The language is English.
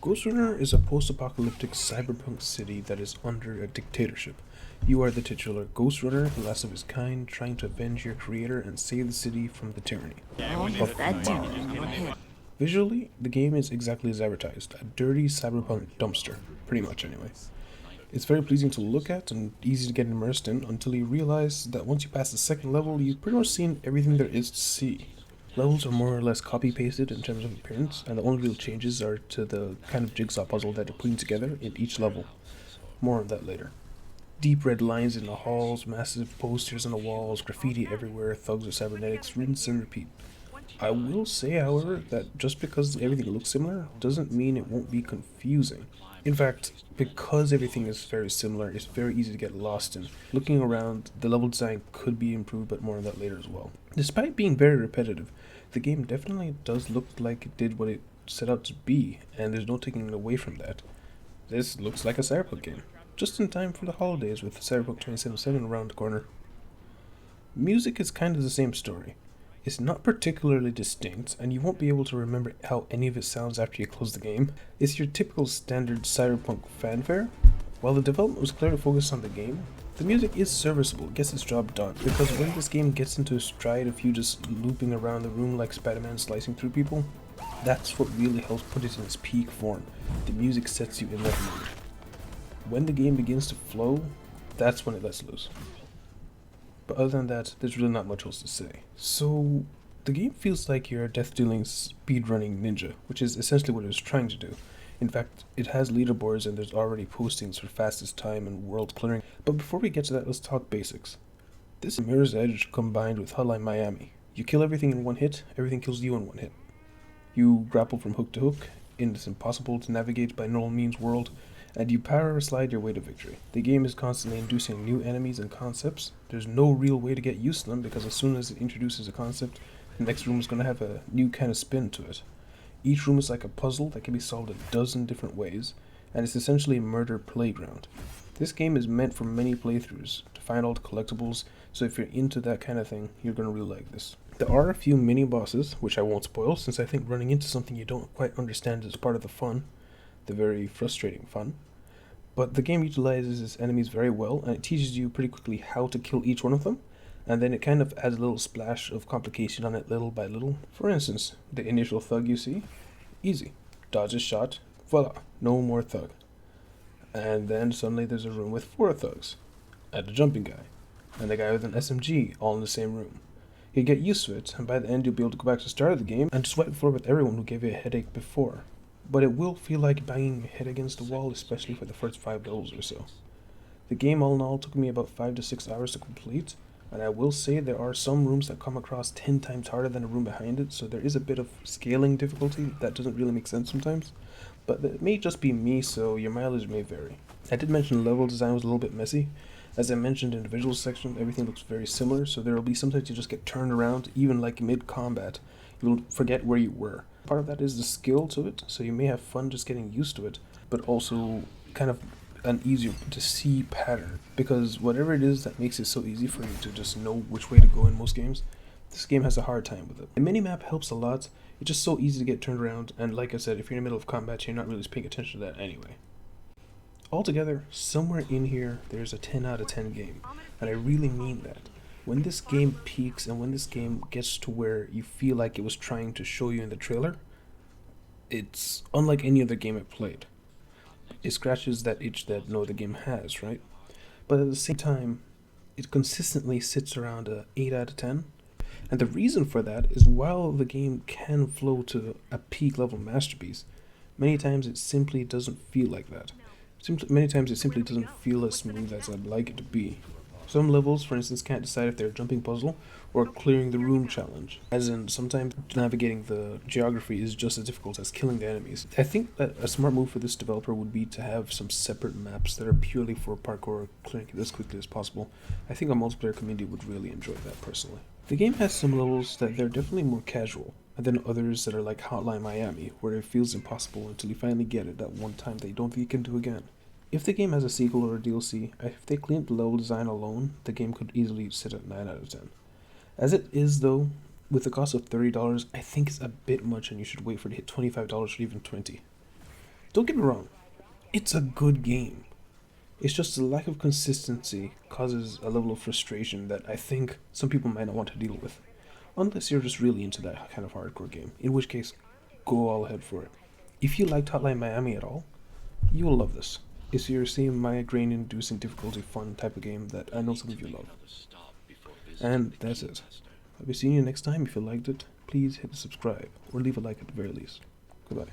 GhostRunner is a post-apocalyptic cyberpunk city that is under a dictatorship. You are the titular GhostRunner, the last of his kind, trying to avenge your creator and save the city from the tyranny. Visually, the game is exactly as advertised, a dirty cyberpunk dumpster, pretty much anyway. It's very pleasing to look at and easy to get immersed in until you realize that once you pass the second level, you've pretty much seen everything there is to see. Levels are more or less copy-pasted in terms of appearance, and the only real changes are to the kind of jigsaw puzzle that they're putting together in each level. More on that later. Deep red lines in the halls, massive posters on the walls, graffiti everywhere, thugs or cybernetics, rinse and repeat. I will say, however, that just because everything looks similar doesn't mean it won't be confusing. In fact, because everything is very similar, it's very easy to get lost in. Looking around, the level design could be improved, but more on that later as well. Despite being very repetitive, the game definitely does look like it did what it set out to be, and there's no taking it away from that. This looks like a Cyberpunk game, just in time for the holidays with Cyberpunk 2077 around the corner. Music is kind of the same story. It's not particularly distinct, and you won't be able to remember how any of it sounds after you close the game. It's your typical standard cyberpunk fanfare. While the development was clearly focused on the game, the music is serviceable, gets its job done, because when this game gets into a stride of you just looping around the room like Spider-Man slicing through people, that's what really helps put it in its peak form. The music sets you in that mood. When the game begins to flow, that's when it lets loose. But other than that, there's really not much else to say. So, the game feels like you're a death-dealing speedrunning ninja, which is essentially what it was trying to do. In fact, it has leaderboards and there's already postings for fastest time and world clearing. But before we get to that, let's talk basics. This is Mirror's Edge combined with Hotline Miami. You kill everything in one hit, everything kills you in one hit. You grapple from hook to hook in this impossible to navigate by normal means world, and you power slide your way to victory. The game is constantly inducing new enemies and concepts. There's no real way to get used to them because as soon as it introduces a concept, the next room is going to have a new kind of spin to it. Each room is like a puzzle that can be solved a dozen different ways, and it's essentially a murder playground. This game is meant for many playthroughs, to find all the collectibles, so if you're into that kind of thing, you're going to really like this. There are a few mini bosses, which I won't spoil since I think running into something you don't quite understand is part of the fun, the very frustrating fun. But the game utilizes its enemies very well, and it teaches you pretty quickly how to kill each one of them, and then it kind of adds a little splash of complication on it little by little. For instance, the initial thug you see, easy. Dodge a shot, voila, no more thug. And then suddenly there's a room with 4 thugs, and a jumping guy, and the guy with an SMG all in the same room. You get used to it, and by the end you'll be able to go back to the start of the game and just wipe the floor with everyone who gave you a headache before. But it will feel like banging your head against the wall, especially for the first 5 levels or so. The game all in all took me about 5 to 6 hours to complete, and I will say there are some rooms that come across 10 times harder than a room behind it, so there is a bit of scaling difficulty that doesn't really make sense sometimes, but it may just be me, so your mileage may vary. I did mention level design was a little bit messy. As I mentioned in the visuals section, everything looks very similar, so there will be sometimes you just get turned around, even like mid-combat. You'll forget where you were. Part of that is the skill to it, so you may have fun just getting used to it, but also kind of an easier to see pattern, because whatever it is that makes it so easy for you to just know which way to go in most games, this game has a hard time with it. The minimap helps a lot. It's just so easy to get turned around, and like I said, if you're in the middle of combat, you're not really paying attention to that anyway. Altogether, somewhere in here, there's a 10 out of 10 game, and I really mean that. When this game peaks and when this game gets to where you feel like it was trying to show you in the trailer, it's unlike any other game I've played. It scratches that itch that no other game has, right? But at the same time, it consistently sits around a 8 out of 10. And the reason for that is while the game can flow to a peak level masterpiece, many times it simply doesn't feel like that. Many times it simply doesn't feel as smooth as I'd like it to be. Some levels, for instance, can't decide if they're a jumping puzzle or clearing the room challenge, as in sometimes navigating the geography is just as difficult as killing the enemies. I think that a smart move for this developer would be to have some separate maps that are purely for parkour or clearing it as quickly as possible. I think a multiplayer community would really enjoy that personally. The game has some levels that they're definitely more casual, and then others that are like Hotline Miami, where it feels impossible until you finally get it that one time that you don't think you can do again. If the game has a sequel or a DLC, if they clean up the level design alone, the game could easily sit at 9 out of 10. As it is though, with the cost of $30, I think it's a bit much and you should wait for it to hit $25 or even $20. Don't get me wrong, it's a good game. It's just the lack of consistency causes a level of frustration that I think some people might not want to deal with. Unless you're just really into that kind of hardcore game, in which case, go all ahead for it. If you liked Hotline Miami at all, you will love this. It's your same migraine inducing difficulty fun type of game that I know some of you love. And that's it. I'll be seeing you next time. If you liked it, please hit the subscribe or leave a like at the very least. Goodbye.